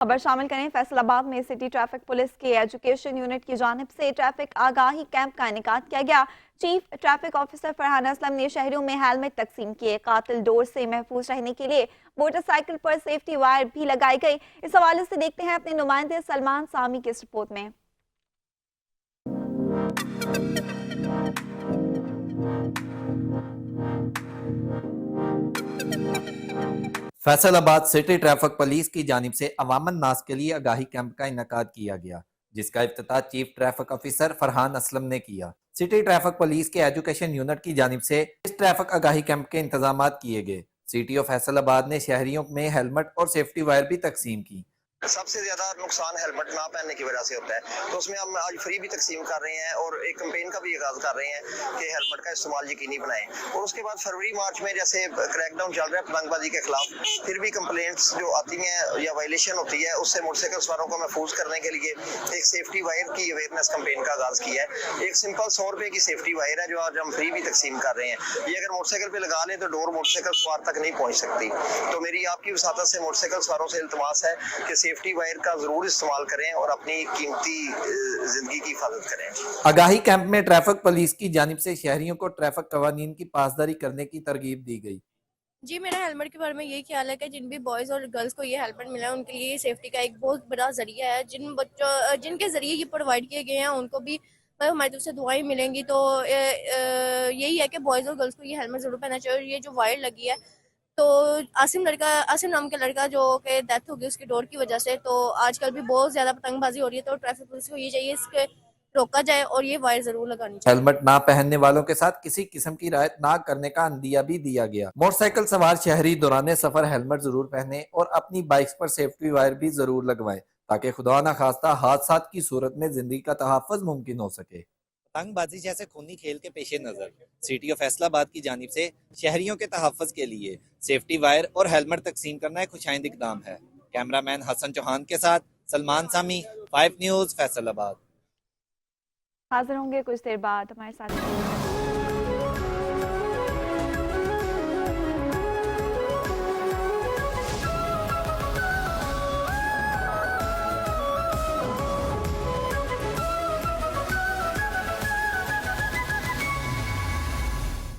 खबर शामिल करें। फैसलाबाद में सिटी ट्रैफिक पुलिस के एजुकेशन यूनिट की जानिब से ट्रैफिक आगाही कैंप का इनेकाद किया गया। Chief traffic officer Farhan Aslam ने शहरियों में हेलमेट तकसीम किए। कातिल डोर से महफूज रहने के लिए मोटरसाइकिल पर सेफ्टी वायर भी लगाई गई। इस हवाले से देखते हैं अपने नुमाइंदे सलमान सामी की इस रिपोर्ट में। फैसलाबाद सिटी ट्रैफिक पुलिस की जानिब से अवामन नास के लिए आगाही कैंप का इनकाद किया गया, जिसका इफ्तिताह chief traffic officer Farhan Aslam ने किया। सिटी ट्रैफिक पुलिस के एजुकेशन यूनिट की जानिब से इस ट्रैफिक आगाही कैंप के इंतजाम किए गए। सिटी ऑफ फैसलाबाद ने शहरियों में हेलमेट और सेफ्टी वायर भी तकसीम की। सबसे ज्यादा नुकसान हेलमेट ना पहनने की वजह से होता है, तो उसमें हम आज फ्री भी तकसीम कर रहे हैं और एक कैंपेन का भी आगाज कर रहे हैं कि हेलमेट का इस्तेमाल यकीनी बनाएं। और उसके बाद फरवरी मार्च में जैसे क्रैकडाउन चल रहा है पतंगबाजी के खिलाफ, फिर भी कंप्लेंट्स जो आती हैं या वायलेशन होती है, उससे मोटरसाइकिल सवारों को महफूज करने के लिए एक सेफ्टी वायर की अवेयरनेस कैंपेन का आगाज किया है। एक सिंपल 100 रुपए की सेफ्टी वायर है जो आज हम फ्री भी तकसीम कर रहे हैं। ये अगर मोटरसाइकिल पे लगा लें तो डोर मोटरसाइकिल सवार तक नहीं पहुंच सकती। तो मेरी आपकी वसातत से मोटरसाइकिल सवारों से इल्तमास है कि सेफ्टी वायर का जरूर इस्तेमाल करें और अपनी कीमती जिंदगी की हिफाजत करें। आगाही कैंप में ट्रैफिक पुलिस की जानिब से शहरियों को ट्रैफिक कवानीन की पासदारी करने की तरगीब दी गई। जी, मेरा हेलमेट के बारे में यही ख्याल है कि जिन भी बॉयज़ और गर्ल्स को ये हेलमेट मिला है उनके लिए सेफ्टी का एक बहुत बड़ा ज़रिया है। जिन बच्चों जिनके ज़रिए ये प्रोवाइड किए गए हैं उनको भी हमारी तरफ से दुआएं मिलेंगी। तो यही है कि बॉयज़ और गर्ल्स को ये हेलमेट ज़रूर पहनना चाहिए। और ये जो वायर लगी है, तो आसिम नाम के लड़का जो कि डेथ हो गई उसकी डोर की वजह से, तो आजकल भी बहुत ज़्यादा पतंगबाजी हो रही है। तो ट्रैफिक पुलिस को ये चाहिए इसके रोका जाए और ये वायर ज़रूर लगानी चाहिए। हेलमेट ना पहनने वालों के साथ किसी किस्म की रियायत ना करने का अंदिया भी दिया गया। मोटरसाइकिल सवार शहरी दौरान सफर हेलमेट जरूर पहने और अपनी बाइक्स पर सेफ्टी वायर भी जरूर लगवाएं, ताकि खुदा न खास्ता हादसात की सूरत में जिंदगी का तहफ़्फ़ुज़ मुमकिन हो सके। पतंगबाजी जैसे खूनी खेल के पेश नज़र सिटी ऑफ फैसलाबाद की जानिब से शहरियों के तहफ़्फ़ुज़ के लिए सेफ्टी वायर और हेलमेट तकसीम करना एक खुशाइंद इक़दाम है। कैमरामैन हसन चौहान के साथ सलमान सामी, 5 न्यूज़, फैसलाबाद। हाजिर होंगे कुछ देर बाद हमारे साथ।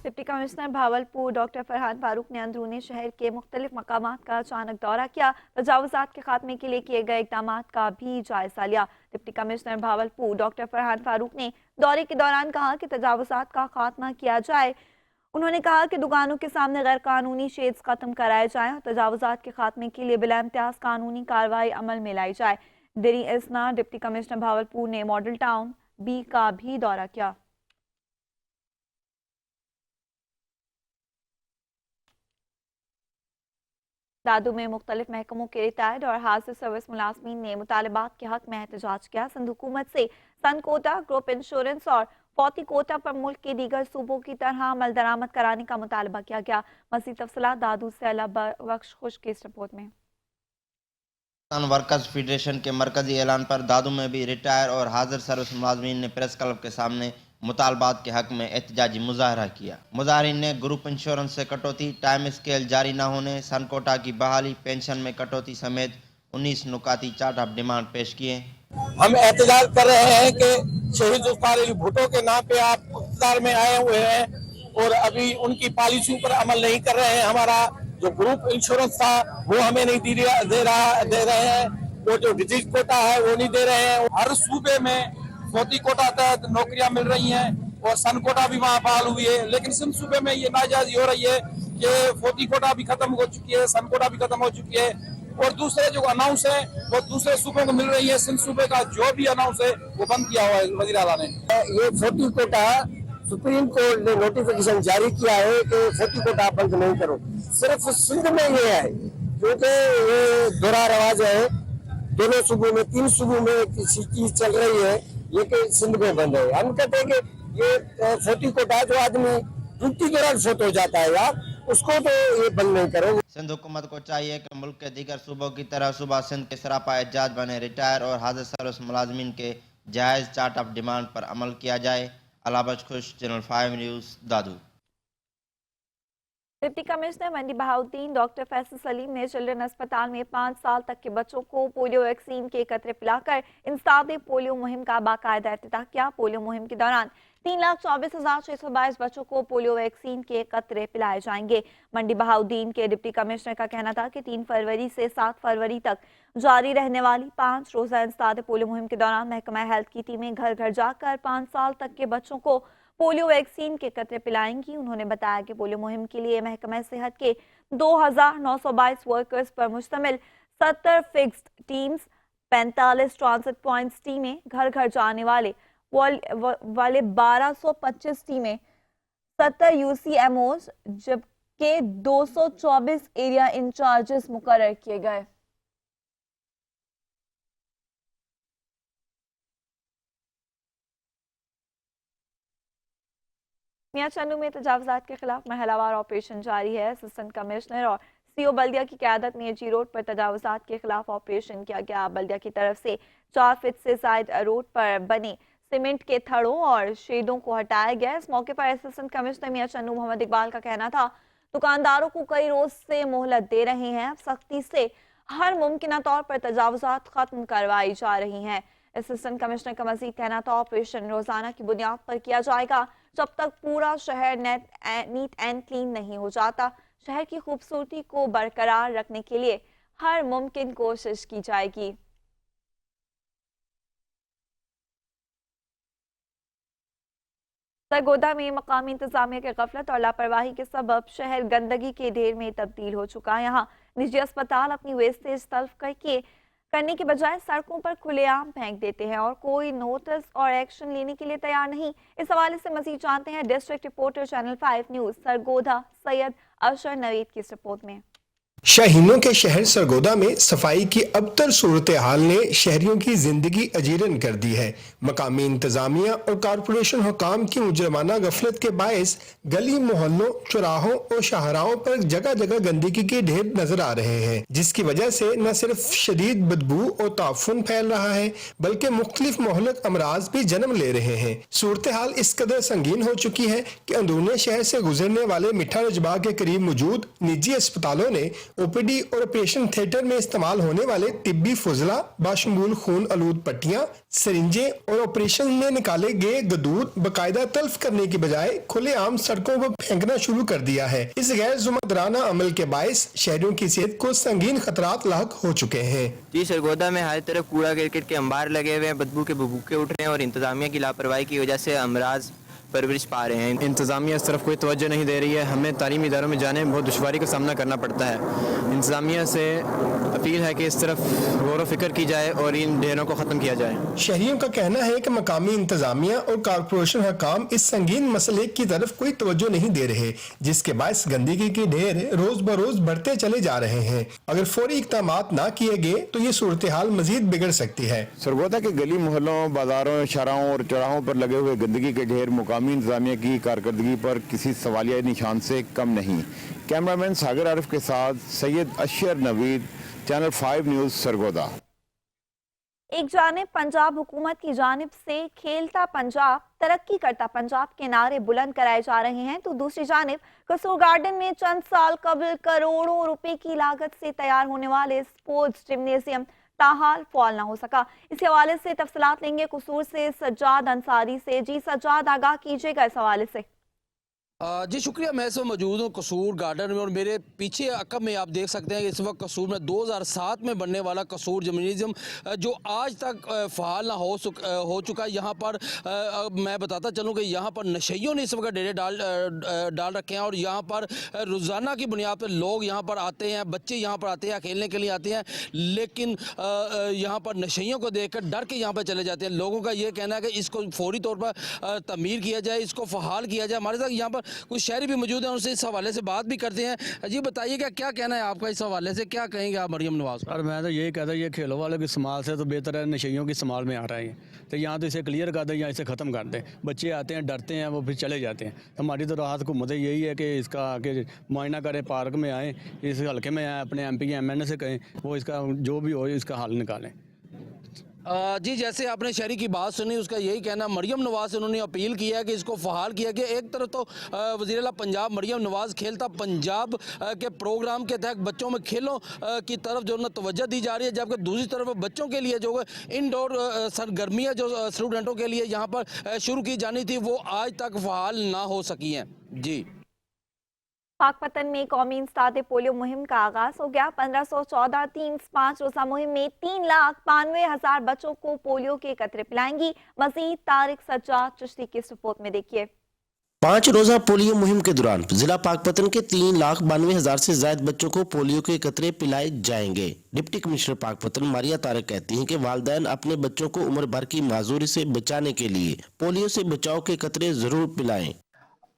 Deputy commissioner Bahawalpur doctor Farhan Farooq ने अंदरूनी शहर के मुख्तलिफ मकामात का अचानक दौरा किया। तजावुज़ात के खात्मे के लिए किए गए इक़दामात का भी जायजा लिया। Deputy commissioner Bahawalpur doctor Farhan Farooq ने दौरे के दौरान कहा कि तजावुज़ात का खात्मा किया जाए। उन्होंने कहा कि दुकानों के सामने गैर कानूनी शेड्स खत्म कराए जाएं और तजावुज़ात के खात्मे के लिए बिला इम्तियाज कानूनी कार्रवाई अमल में लाई जाए। देरी इसना डिप्टी कमिश्नर भावलपुर ने मॉडल टाउन बी का भी दौरा किया। दादू में मुख्तलिफ महकमों के रिटायर्ड और हाजिर सर्विस मुलाजमीन ने मुतालबात के हक में एहतजाज किया। सिंध हुकूमत से सन कोटा, ग्रुप इंश्योरेंस और फौती कोटा पर मुल्क के दीगर सूबों की तरह अमल दरामद कराने का मुतालबा किया गया। मज़ीद तफसीलात दादू से अला बख्श खुश की इस रिपोर्ट में। वर्कर्स फेडरेशन के मरकजी ऐलान पर दादू में भी रिटायर और हाजिर सर्विस मुलाजमीन ने प्रेस क्लब के सामने मुतालबात के हक में एहतजाजी मुजाहरा किया। मुजाहरीन ने ग्रुप इंश्योरेंस से कटौती, टाइम स्केल जारी न होने, सन कोटा की बहाली, पेंशन में कटौती समेत 19 नुकाती चार्ट ऑफ डिमांड पेश किए। हम एहतजाज कर रहे हैं कि शहीद जुल्फ़िकार अली भुट्टो के नाम पे आप इक़्तिदार में आए हुए हैं और अभी उनकी पॉलिसियों पर अमल नहीं कर रहे हैं। हमारा जो ग्रुप इंश्योरेंस था वो हमें नहीं दे रहे हैं। वो जो डिजीज कोटा है वो नहीं दे रहे हैं। हर सूबे में फौती कोटा तहत नौकरियां मिल रही हैं और सन कोटा भी वहाँ बहाल हुई है, लेकिन सिंध सूबे में ये नाजायजी हो रही है कि फौती कोटा भी खत्म हो चुकी है, सन कोटा भी खत्म हो चुकी है और दूसरे जो अनाउंस है वो दूसरे सूबों को मिल रही है। सिंध सूबे का जो भी अनाउंस है वो बंद किया हुआ है वज़ीर आला ने। ये फौती कोटा सुप्रीम कोर्ट ने नोटिफिकेशन जारी किया है कि फौती कोटा बंद नहीं करो। सिर्फ सिंध में ये है क्योंकि ये दोहरा रवाज है, दोनों सूबों में, 3 सूबों में किसी चीज चल रही है, लेकिन सिंध में बंद है। हम कहते हैं कि ये फौती कोटा जो आदमी ड्यूटी दौरान फोत हो जाता है यार, उसको तो ये बंद नहीं करो। सिंध हुकूमत को चाहिए कि मुल्क के दीगर सूबों की तरह सूबा सिंध के सरापा एजाज बने रिटायर और हाजिर सर्विस मुलाजमीन के जायज़ चार्ट ऑफ डिमांड पर अमल किया जाए। अलाबश खुश, चैनल 5 न्यूज़, दादू। डिप्टी कमिश्नर मंडी बहाउद्दीन डॉक्टर फैसल सलीम ने चिल्ड्रन अस्पताल में 5 साल तक के बच्चों को पोलियो वैक्सीन के कतरे पिलाकर इंसाफ पोलियो मुहिम का बाकायदा इफ्तिताह किया। पोलियो मुहिम के दौरान 3,24,622 बच्चों को पोलियो वैक्सीन के कतरे पिलाए जाएंगे। मंडी बहाउद्दीन के डिप्टी कमिश्नर का कहना था कि 3 फरवरी से 7 फरवरी तक जारी रहने वाली 5 रोजा इंसाफ पोलियो मुहिम के दौरान महकमा हेल्थ की टीमें घर घर जाकर 5 साल तक के बच्चों को पोलियो वैक्सीन के कतरे पिलाएंगी। उन्होंने बताया कि पोलियो मुहिम के लिए महकमा सेहत के 2,922 वर्कर्स पर मुश्तमिल 70 फिक्स्ड टीम्स, 45 ट्रांसिट पॉइंट्स टीमें, घर घर जाने वाले 1225 टीमें, 70 UCMOs जबकि 224 एरिया इंचार्जेस मुकर्रर किए गए। मियां चन्नू में तजावजात के खिलाफ महलावार ऑपरेशन जारी है। असिस्टेंट कमिश्नर और CO बल्दिया की क़यादत में जी रोड पर तजावजात के खिलाफ ऑपरेशन किया गया। बल्दिया की तरफ से 4 फीट से ज़ायद रोड पर बने सीमेंट के थड़ों और शेडों को हटाया गया। इस मौके पर असिस्टेंट कमिश्नर मियां चन्नू मोहम्मद इकबाल का कहना था, दुकानदारों को कई रोज से मोहलत दे रहे हैं, अब सख्ती से हर मुमकिन तौर पर तजावजात खत्म करवाई जा रही हैं। असिस्टेंट कमिश्नर का मजीद कहना था, ऑपरेशन रोजाना की बुनियाद पर किया जाएगा जब तक पूरा शहर नीट एंड क्लीन नहीं हो जाता। शहर की खूबसूरती को बरकरार रखने के लिए हर मुमकिन कोशिश की जाएगी। सरगोधा में मकामी इंतजामिया के गफलत और लापरवाही के सबब शहर गंदगी के ढेर में तब्दील हो चुका है। यहाँ निजी अस्पताल अपनी वेस्टेज तल्फ करने के बजाय सड़कों पर खुलेआम फेंक देते हैं और कोई नोटिस और एक्शन लेने के लिए तैयार नहीं। इस हवाले से मजीद जानते हैं district reporter channel 5 news Sargodha Syed Ashar Naveed की इस रिपोर्ट में। शाहीनों के शहर सरगोधा में सफाई की अबतर सूरत हाल ने शहरियों की जिंदगी अजीरन कर दी है। मकामी इंतजामिया और कारपोरेशन हुकाम की मुजरमाना गफलत के बायस गली मोहल्लों, चौराहों और शाहराहों पर जगह जगह गंदगी के ढेर नजर आ रहे हैं, जिसकी वजह से न सिर्फ शदीद बदबू और ताफुन फैल रहा है बल्कि मुख्तलिफ मोहलक अमराज भी जन्म ले रहे हैं। सूरत हाल इस कदर संगीन हो चुकी है कि अंदरूनी शहर से गुजरने वाले मिठा रजबा के करीब मौजूद निजी अस्पतालों ने OPD और ऑपरेशन थिएटर में इस्तेमाल होने वाले तिब्बी फुजला, बाशमूल खून आलूद पट्टियां, सरिंजें और ऑपरेशन में निकाले गए गदूद बकायदा तल्फ करने की बजाय खुलेआम सड़कों पर फेंकना शुरू कर दिया है। इस गैर जिम्मेदाराना अमल के बायस शहरियों की सेहत को संगीन खतरात लाक हो चुके हैं। जी, सरगोधा में हर तरफ कूड़ा गिरगिट के अंबार लगे हुए हैं, बदबू के भभूके उठ रहे हैं और इंतजामिया की लापरवाही की वजह से अमराज परवरिश पा रहे हैं। इंतज़ामिया इस तरफ कोई तवज्जो नहीं दे रही है। हमें तालीमी इदारों में जाने में बहुत दुश्वारी का सामना करना पड़ता है। इंतज़ामिया से अपील है कि इस तरफ गौर व फिक्र की जाए और इन ढेरों को ख़त्म किया जाए। शहरियों का कहना है कि मकामी इंतजामिया और कारपोरेशन हुकाम इस संगीन मसले की तरफ कोई तवज्जो नहीं दे रहे, जिसके बायस गंदगी के ढेर रोज बरोज बढ़ते चले जा रहे हैं। अगर फौरी इक़दाम ना किए गए तो ये सूरत हाल मजीद बिगड़ सकती है। सरगोधा के गली मोहल्लों, बाजारों, शाहराहों और चौराहों पर लगे हुए गंदगी के ढेर मुकामी इंतजामिया की कारकर्दगी पर किसी सवालिया निशान से कम नहीं। कैमरामैन सागर आरिफ के साथ सैयद अशर नवीद, चैनल 5 न्यूज सरगोधा। एक जानिब पंजाब हुकूमत की जानिब से खेलता पंजाब, तरक्की करता पंजाब के नारे बुलंद कराए जा रहे हैं, तो दूसरी जानिब कसूर गार्डन में चंद साल कबल करोड़ों रुपए की लागत से तैयार होने वाले स्पोर्ट्स जिम्नेजियम ताहाल फॉल ना हो सका। इस हवाले से तफसीलात लेंगे कसूर से सज्जाद अंसारी से। जी सज्जाद, आगाह कीजिएगा इस हवाले से। जी शुक्रिया। मैं इस वक्त मौजूद हूँ कसूर गार्डन में और मेरे पीछे अकब में आप देख सकते हैं कि इस वक्त कसूर में 2007 में बनने वाला कसूर जिम्नेजियम जो आज तक फ़ाल ना हो चुका है। यहाँ पर मैं बताता चलूँ कि यहाँ पर नशइयों ने इस वक्त डेरे डाल रखे हैं और यहाँ पर रोज़ाना की बुनियाद पर लोग यहाँ पर आते हैं, बच्चे यहाँ पर आते हैं, खेलने के लिए आते हैं, लेकिन यहाँ पर नशइयों को देख कर डर के यहाँ पर चले जाते हैं। लोगों का ये कहना है कि इसको फौरी तौर पर तमीर किया जाए, इसको फ़हाल किया जाए। हमारे साथ यहाँ पर कुछ शहरी भी मौजूद हैं, उनसे इस हवाले से बात भी करते हैं। जी बताइएगा, क्या कहना है आपका इस हवाले से, क्या कहेंगे आप मरियम नवाज? और मैं तो यही कहता हूँ, ये खेलों वालों की इस्तेमाल से तो बेहतर है नशइयों की इस्तेमाल में आ रहे हैं, तो यहाँ तो इसे क्लियर कर दें या इसे ख़त्म कर दें। बच्चे आते हैं, डरते हैं, वो फिर चले जाते हैं। हमारी तो राहत हुकूमत यही है कि इसका आके मुआयना करें, पार्क में आएँ, इस हल्के में आएँ, अपने MP MNA से कहें, वो इसका जो भी हो इसका हल निकालें। जी, जैसे आपने शहरी की बात सुनी, उसका यही कहना, मरियम नवाज से उन्होंने अपील किया कि इसको फहाल किया कि एक तरफ तो वज़ीर आला पंजाब मरियम नवाज खेलता पंजाब के प्रोग्राम के तहत बच्चों में खेलों की तरफ जो ना तवज्जो दी जा रही है, जबकि दूसरी तरफ बच्चों के लिए जो इंडोर सरगर्मियाँ जो स्टूडेंटों के लिए यहाँ पर शुरू की जानी थी वो आज तक फहाल ना हो सकी हैं। जी, पाकपतन में कौमी इंसदाद पोलियो मुहिम का आगाज हो गया। 1514 टीम्स 5 रोजा मुहिम में 3,92,000 बच्चों को पोलियो के कतरे पिलाएंगी। मजीद तारिक सज्जाद चिश्ती की रिपोर्ट में देखिए। 5 रोजा पोलियो मुहिम के दौरान जिला पाकपतन के 3,92,000 से ज्यादा बच्चों को पोलियो के कतरे पिलाए जाएंगे। डिप्टी कमिश्नर पाकपतन मारिया तारक कहती हैं कि वालिदैन अपने बच्चों को उम्र भर की माजूरी से बचाने के लिए पोलियो से बचाव के कतरे जरूर पिलाएं।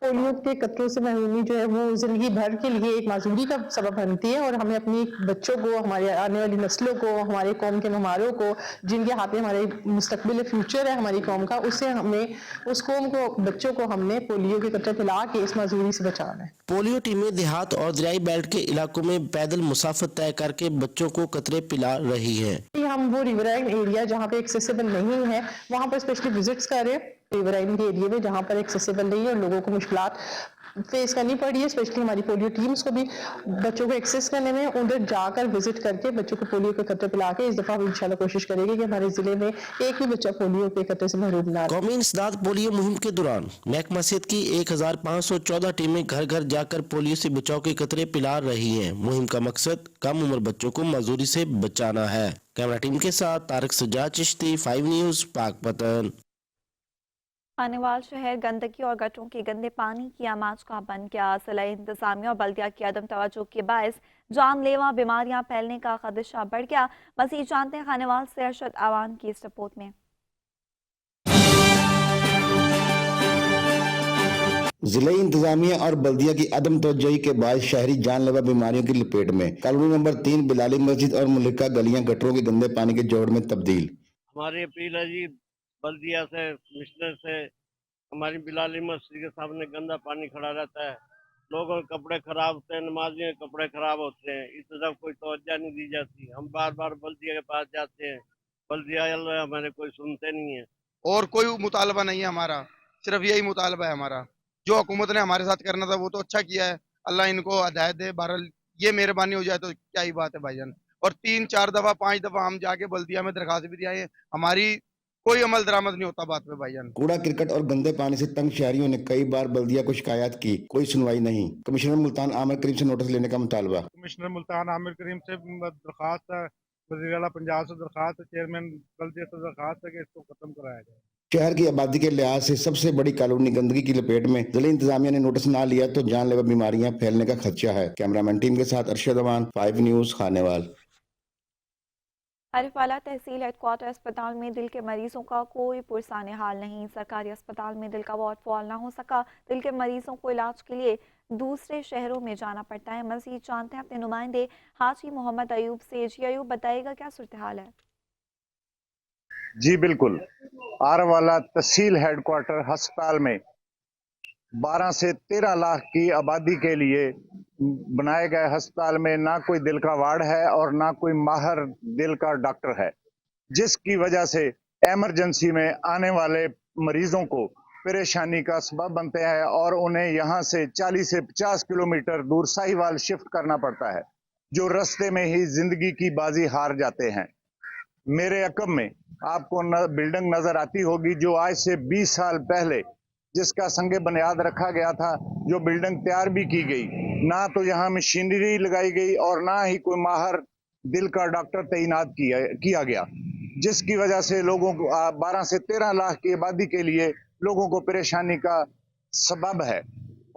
पोलियो के कतरों से महरूमी जो है वो जिंदगी भर के लिए एक माजूरी का सबब बनती है और हमें अपनी बच्चों को, हमारे आने वाली नस्लों को, हमारे कौम के मेहमानों को, जिनके हाथ में हमारे मुस्तकबिल फ्यूचर है हमारी कौम का, उससे हमें उस कौम को, बच्चों को हमने पोलियो के कतरे पिला के इस माजूरी से बचाना है। पोलियो टीमें देहात और दरियाई बेल्ट के इलाकों में पैदल मुसाफत तय करके बच्चों को कतरे पिला रही है। हम वो रिवराइन एरिया जहाँ पे एक्सेसिबल नहीं है वहाँ पर स्पेशली विजिट्स कर रहे हैं, रिवराइन के एरिया में जहाँ पर एक्सेसिबल नहीं है और लोगों को मुश्किलात फेस करनी पड़ रही है। स्पेशली हमारी पोलियो टीम्स को भी बच्चों को एक्सेस करने में उधर जाकर विजिट करके बच्चों को पोलियो के कतरे पिला के इस दफा हम इंशाल्लाह कोशिश करेंगे कि हमारे जिले में एक भी बच्चा पोलियो के कतरे से महरूम ना रहे। कौमी इंसदाद पोलियो मुहिम के दौरान महकमा सेहत की 1,514 टीमें घर घर जाकर पोलियो से बचाव के कतरे पिला रही हैं। मुहिम का मकसद कम उम्र बच्चों को माजूरी से बचाना है। कैमरा टीम के साथ तारिक सज्जाद चिश्ती, 5 न्यूज, पाकपतन। खानेवाल शहर गंदगी और गटरों के गंदे पानी की आमाज का बन गया। जिला इंतजामिया और बल्दिया की अदम तवज्जो के बायस जानलेवा बीमारियां फैलने का खदशा बढ़ गया। मज़ीद जानते हैं खानेवाल से अरशद आवान की इस रिपोर्ट में। जिला इंतजामिया और बल्दिया की अदम तवज्जोही के बाद शहरी जानलेवा बीमारियों की लपेट में। कॉलोनी नंबर 3 बिलाली मस्जिद और मुल्लिका गलियां गटरों के गंदे पानी के जोड़ में तब्दील। हमारी अपील है जी बल्दिया से, मिश्नर से, हमारी बिलाली मस्जिद के सामने गंदा पानी खड़ा रहता है, लोगों के कपड़े खराब होते हैं, नमाजियों के कपड़े खराब होते हैं, इस तरफ कोई तवज्जो नहीं दी जाती। हम बार बार बल्दिया के पास जाते हैं, बल्दिया हमारे कोई सुनते नहीं है। और कोई मुतालबा नहीं है हमारा, सिर्फ यही मुतालबा है हमारा। जो हुकूमत ने हमारे साथ करना था वो तो अच्छा किया है, अल्लाह इनको हिदायत दे। बहरहाल ये मेहरबानी हो जाए तो क्या ही बात है भाईजान। और 3-4 दफा 5 दफा हम जाके बल्दिया में दरखास्त भी दिया है, हमारी कोई अमल दरामद नहीं होता बात पे भाईजान। कूड़ा क्रिकेट और गंदे पानी से तंग शहरियों ने कई बार बल्दिया को शिकायत की, कोई सुनवाई नहीं। कमिश्नर मुल्तान आमिर करीम से नोटिस लेने का मुतालबा। कमिश्नर मुल्तान आमिर करीम से दरखास्त है, वज़ीर आला पंजाब से दरखास्त है, चेयरमैन बल्दिया से दरखास्त है कि इसको खत्म कराया जाए। शहर की आबादी के लिहाज से सबसे बड़ी कॉलोनी गंदगी की लपेट में। जिला इंतजामिया ने नोटिस ना लिया तो जानलेवा बीमारियां फैलने का खदशा है। कैमरामैन टीम के साथ अरशद अमान, 5 न्यूज, खानेवाल। आरिफवाला तहसील हेडक्वार्टर अस्पताल में दिल के मरीजों का कोई पुरसाने हाल नहीं। सरकारी अस्पताल में दिल का वार्ड फॉल ना हो सका। दिल के मरीजों को इलाज के लिए दूसरे शहरों में जाना पड़ता है। मजीद जानते हैं अपने नुमाइंदे हाजी मोहम्मद अयूब से। जी अयूब, बताइएगा क्या सूरत हाल है? जी बिल्कुल, आरवाला तहसील हेडक्वार्टर अस्पताल में 12 से 13 लाख की आबादी के लिए बनाए गए अस्पताल में ना कोई दिल का वार्ड है और ना कोई माहिर दिल का डॉक्टर है, जिसकी वजह से इमरजेंसी में आने वाले मरीजों को परेशानी का सबब बनते हैं और उन्हें यहाँ से 40 से 50 किलोमीटर दूर साहिवाल शिफ्ट करना पड़ता है, जो रास्ते में ही जिंदगी की बाजी हार जाते हैं। मेरे अकब में आपको बिल्डिंग नजर आती होगी जो आज से 20 साल पहले जिसका संगे बुनियाद रखा गया था, जो बिल्डिंग तैयार भी की गई, ना तो यहाँ मशीनरी लगाई गई और ना ही कोई माहिर दिल का डॉक्टर तैनात किया गया, जिसकी वजह से लोगों को 12 से 13 लाख की आबादी के लिए लोगों को परेशानी का सबब है।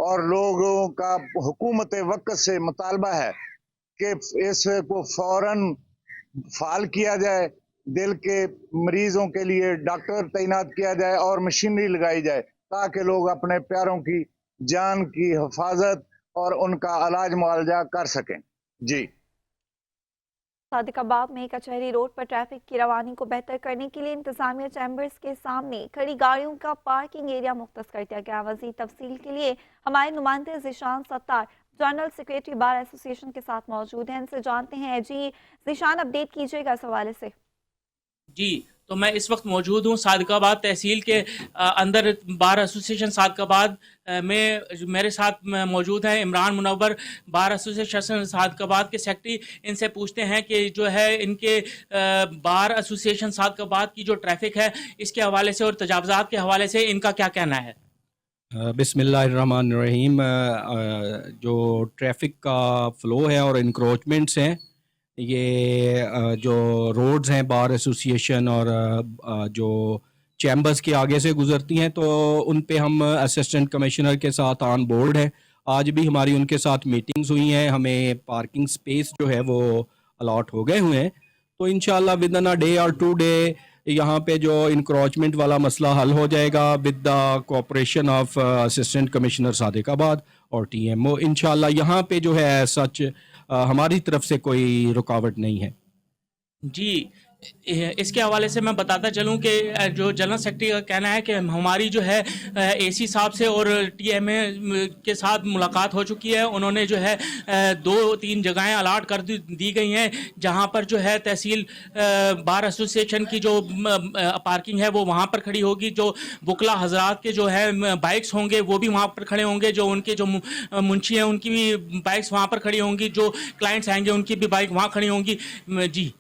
और लोगों का हुकूमत वक्त से मुतालबा है कि इसको फौरन फाल किया जाए, दिल के मरीजों के लिए डॉक्टर तैनात किया जाए और मशीनरी लगाई जाए, ताकि लोग अपने प्यारों की जान की हिफाजत और उनका इलाज मुआवजा कर सकें। जी। सादिकाबाद में कचहरी रोड पर ट्रैफिक की रवानी को बेहतर करने के लिए इंतजामिया चैम्बर्स के सामने खड़ी गाड़ियों का पार्किंग एरिया मुख्तस कर दिया गया। मज़ीद तफसील के लिए हमारे नुमाइंदे Zeeshan Sattar general secretary bar association के साथ मौजूद हैं, इनसे जानते हैं। जी ज़ीशान, अपडेट कीजिएगा इस हवाले से। जी, तो मैं इस वक्त मौजूद हूँ सादकाबाद तहसील के अंदर बार एसोसिएशन सादकाबाद में मेरे साथ मौजूद हैं इमरान मुनव्वर, बार एसोसिएशन सादकाबाद के सेक्रेटरी। इनसे पूछते हैं कि जो है इनके बार एसोसिएशन सादकाबाद की जो ट्रैफिक है इसके हवाले से और तजावुज़ात के हवाले से इनका क्या कहना है। बिस्मिल्लाहिर्रहमानिर्रहीम। जो ट्रैफिक का फ़्लो है और इंक्रोचमेंट्स हैं, ये जो रोड्स हैं बार एसोसिएशन और जो चैम्बर्स के आगे से गुज़रती हैं, तो उन पे हम असिस्टेंट कमिश्नर के साथ ऑन बोर्ड हैं। आज भी हमारी उनके साथ मीटिंग्स हुई हैं, हमें पार्किंग स्पेस जो है वो अलॉट हो गए हुए हैं। तो इंशाल्लाह विद इन अ डे और 2 डे यहाँ पे जो इंक्रोचमेंट वाला मसला हल हो जाएगा with the cooperation of assistant commissioner Sadiqabad और TMO। इंशाल्लाह यहाँ पे जो है सच हमारी तरफ से कोई रुकावट नहीं है। जी, इसके हवाले से मैं बताता चलूं कि जो जनरल सेक्रेटरी का कहना है कि हमारी जो है AC साहब से और TMA के साथ मुलाकात हो चुकी है। उन्होंने जो है 2-3 जगहें अलाट कर दी गई हैं जहां पर जो है तहसील बार एसोसिएशन की जो पार्किंग है वो वहां पर खड़ी होगी। जो वकला हजरात के जो है बाइक्स होंगे वो भी वहां पर खड़े होंगे। जो उनके जो मुंशी हैं उनकी भी बाइक्स वहां पर खड़ी होंगी। जो क्लाइंट्स आएंगे उनकी भी बाइक वहां खड़ी होंगी। जी।